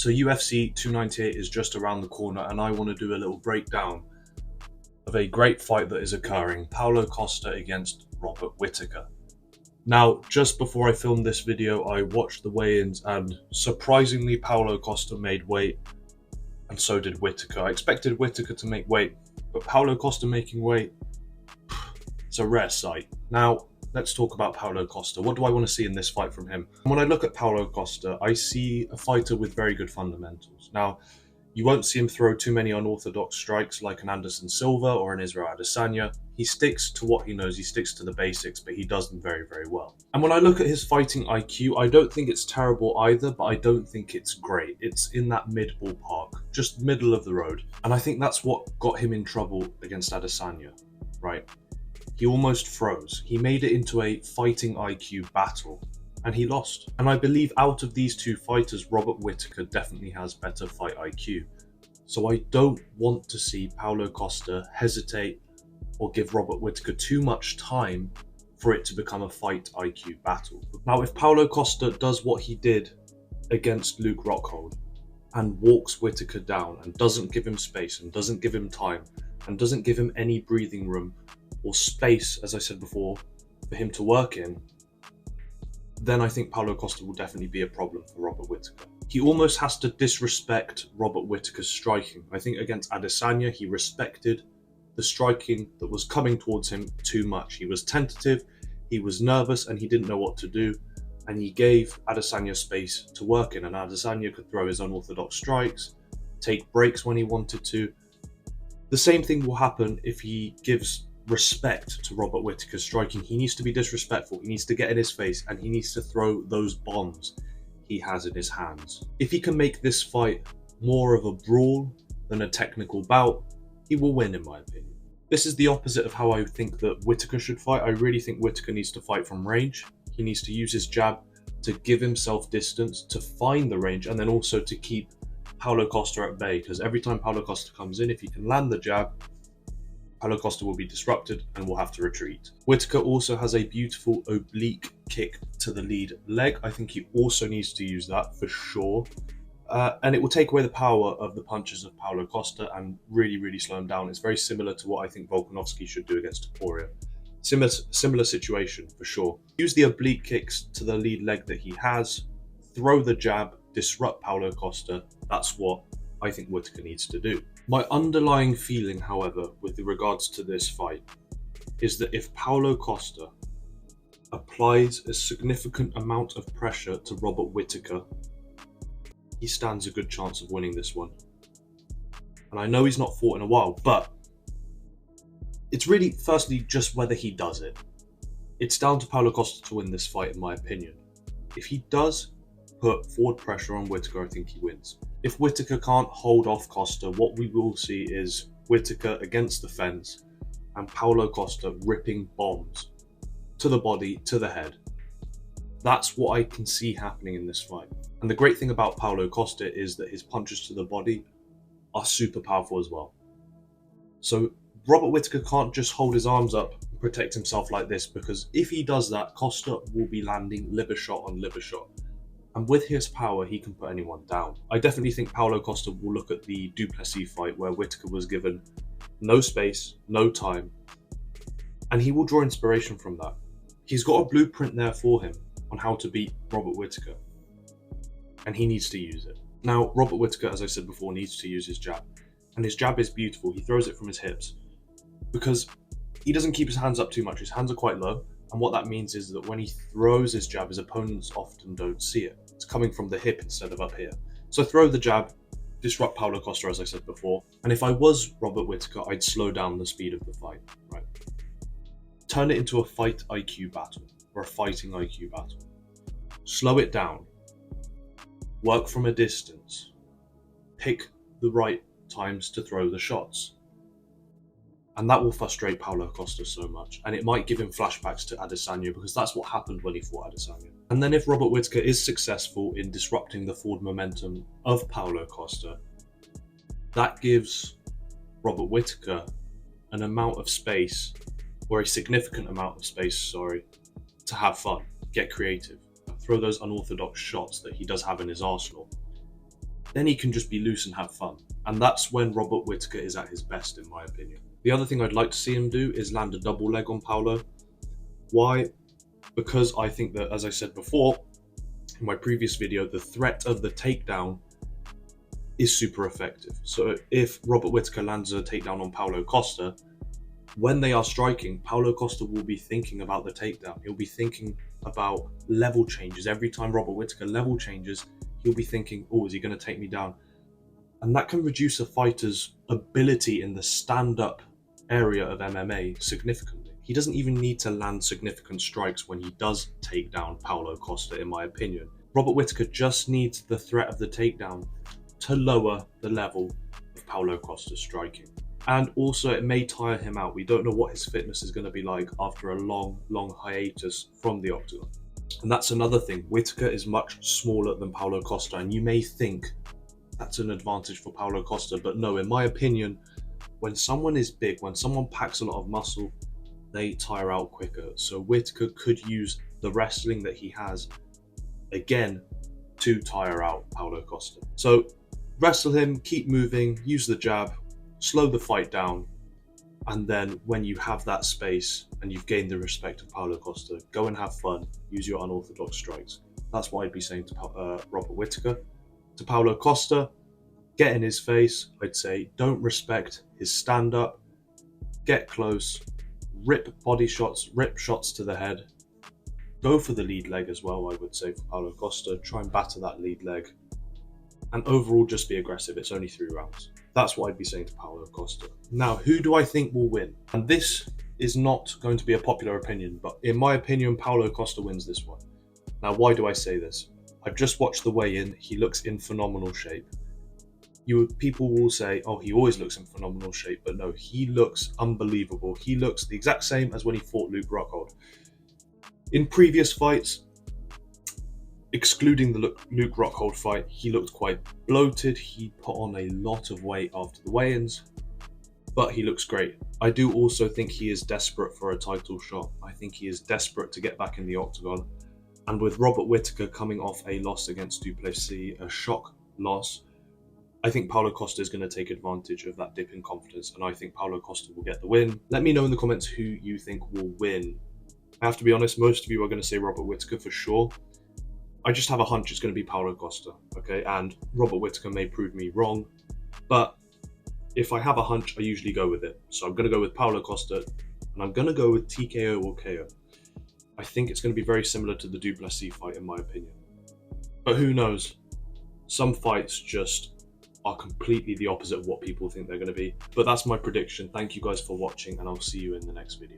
So UFC 298 is just around the corner, and I want to do a little breakdown of a great fight that is occurring, Paulo Costa against Robert Whittaker. Now, just before I filmed this video, I watched the weigh-ins, and surprisingly Paulo Costa made weight, and so did Whittaker. I expected Whittaker to make weight, but Paulo Costa making weight, it's a rare sight. Now, let's talk about Paulo Costa. What do I want to see in this fight from him? When I look at Paulo Costa, I see a fighter with very good fundamentals. Now, you won't see him throw too many unorthodox strikes like an Anderson Silva or an Israel Adesanya. He sticks to what he knows, he sticks to the basics, but he does them very, very well. And when I look at his fighting IQ, I don't think it's terrible either, but I don't think it's great. It's in that mid-ballpark, just middle of the road. And I think that's what got him in trouble against Adesanya, right? He almost froze. He made it into a fighting IQ battle, and he lost. And I believe out of these two fighters, Robert Whittaker definitely has better fight IQ. So I don't want to see Paulo Costa hesitate or give Robert Whittaker too much time for it to become a fight IQ battle. Now, if Paulo Costa does what he did against Luke Rockhold and walks Whittaker down and doesn't give him space and doesn't give him time and doesn't give him any breathing room or space, as I said before, for him to work in, then I think Paulo Costa will definitely be a problem for Robert Whittaker. He almost has to disrespect Robert Whittaker's striking. I think against Adesanya, he respected the striking that was coming towards him too much. He was tentative, he was nervous, and he didn't know what to do. And he gave Adesanya space to work in, and Adesanya could throw his unorthodox strikes, take breaks when he wanted to. The same thing will happen if he gives respect to Robert Whittaker's striking. He needs to be disrespectful, he needs to get in his face, and he needs to throw those bombs he has in his hands. If he can make this fight more of a brawl than a technical bout, he will win, in my opinion. This is the opposite of how I think that Whittaker should fight. I really think Whittaker needs to fight from range. He needs to use his jab to give himself distance, to find the range, and then also to keep Paulo Costa at bay, because every time Paulo Costa comes in, if he can land the jab, Paulo Costa will be disrupted and will have to retreat. Whittaker also has a beautiful oblique kick to the lead leg. I think he also needs to use that for sure. And it will take away the power of the punches of Paulo Costa and really, really slow him down. It's very similar to what I think Volkanovski should do against Topuria. Similar situation for sure. Use the oblique kicks to the lead leg that he has, throw the jab, disrupt Paulo Costa. That's what I think Whittaker needs to do. My underlying feeling, however, with regards to this fight, is that if Paulo Costa applies a significant amount of pressure to Robert Whittaker, he stands a good chance of winning this one. And I know he's not fought in a while, but it's really, firstly, just whether he does it. It's down to Paulo Costa to win this fight, in my opinion. If he does put forward pressure on Whittaker, I think he wins. If Whittaker can't hold off Costa, what we will see is Whittaker against the fence and Paulo Costa ripping bombs to the body, to the head. That's what I can see happening in this fight. And the great thing about Paulo Costa is that his punches to the body are super powerful as well. So Robert Whittaker can't just hold his arms up and protect himself like this, because if he does that, Costa will be landing liver shot on liver shot. And with his power, he can put anyone down. I definitely think Paulo Costa will look at the Duplessis fight where Whittaker was given no space, no time, and he will draw inspiration from that. He's got a blueprint there for him on how to beat Robert Whittaker, and he needs to use it. Now, Robert Whittaker, as I said before, needs to use his jab, and his jab is beautiful. He throws it from his hips because he doesn't keep his hands up too much. His hands are quite low, and what that means is that when he throws his jab, his opponents often don't see it. It's coming from the hip instead of up here. So throw the jab, disrupt Paulo Costa, as I said before. And if I was Robert Whittaker, I'd slow down the speed of the fight, right? Turn it into a fight IQ battle, or a fighting IQ battle. Slow it down. Work from a distance. Pick the right times to throw the shots. And that will frustrate Paulo Costa so much. And it might give him flashbacks to Adesanya, because that's what happened when he fought Adesanya. And then if Robert Whittaker is successful in disrupting the forward momentum of Paulo Costa, that gives Robert Whittaker an amount of space, or a significant amount of space, to have fun, get creative, throw those unorthodox shots that he does have in his arsenal. then he can just be loose and have fun. And that's when Robert Whittaker is at his best, in my opinion. The other thing I'd like to see him do is land a double leg on Paulo. Why? Because I think that, as I said before in my previous video, the threat of the takedown is super effective. So if Robert Whittaker lands a takedown on Paulo Costa, when they are striking, Paulo Costa will be thinking about the takedown. He'll be thinking about level changes. Every time Robert Whittaker level changes, he'll be thinking, oh, is he going to take me down? And that can reduce a fighter's ability in the stand-up area of MMA significantly. He doesn't even need to land significant strikes when he does take down Paulo Costa, in my opinion. Robert Whittaker just needs the threat of the takedown to lower the level of Paulo Costa's striking. And also, it may tire him out. We don't know what his fitness is going to be like after a long hiatus from the octagon. And that's another thing. Whittaker is much smaller than Paulo Costa, and you may think that's an advantage for Paulo Costa, but no, in my opinion, when someone is big, when someone packs a lot of muscle, they tire out quicker. So Whittaker could use the wrestling that he has again to tire out Paulo Costa. So wrestle him, keep moving, use the jab, slow the fight down, and then when you have that space and you've gained the respect of Paulo Costa, go and have fun, use your unorthodox strikes. That's what I'd be saying to Robert Whittaker. To Paulo Costa, get in his face. I'd say don't respect his stand-up, get close, rip body shots, rip shots to the head, go for the lead leg as well, I would say, for Paulo Costa. Try and batter that lead leg, and overall just be aggressive. It's only 3 rounds. That's what I'd be saying to Paulo Costa. Now, who do I think will win? And this is not going to be a popular opinion, but in my opinion, Paulo Costa wins this one. Now, why do I say this? I've just watched the weigh-in. He looks in phenomenal shape. People will say, oh, he always looks in phenomenal shape, but no, he looks unbelievable. He looks the exact same as when he fought Luke Rockhold. In previous fights, excluding the Luke Rockhold fight, he looked quite bloated. He put on a lot of weight after the weigh-ins, but he looks great. I do also think he is desperate for a title shot. I think he is desperate to get back in the octagon. And with Robert Whittaker coming off a loss against Duplessis, a shock loss, I think Paulo Costa is going to take advantage of that dip in confidence, and I think Paulo Costa will get the win. Let me know in the comments who you think will win. I have to be honest, most of you are going to say Robert Whittaker for sure. I just have a hunch it's going to be Paulo Costa, okay? And Robert Whittaker may prove me wrong, but if I have a hunch, I usually go with it. So I'm going to go with Paulo Costa, and I'm going to go with TKO or KO. I think it's going to be very similar to the Duplessis fight, in my opinion. But who knows? Some fights just are completely the opposite of what people think they're going to be. But that's my prediction. Thank you guys for watching, and I'll see you in the next video.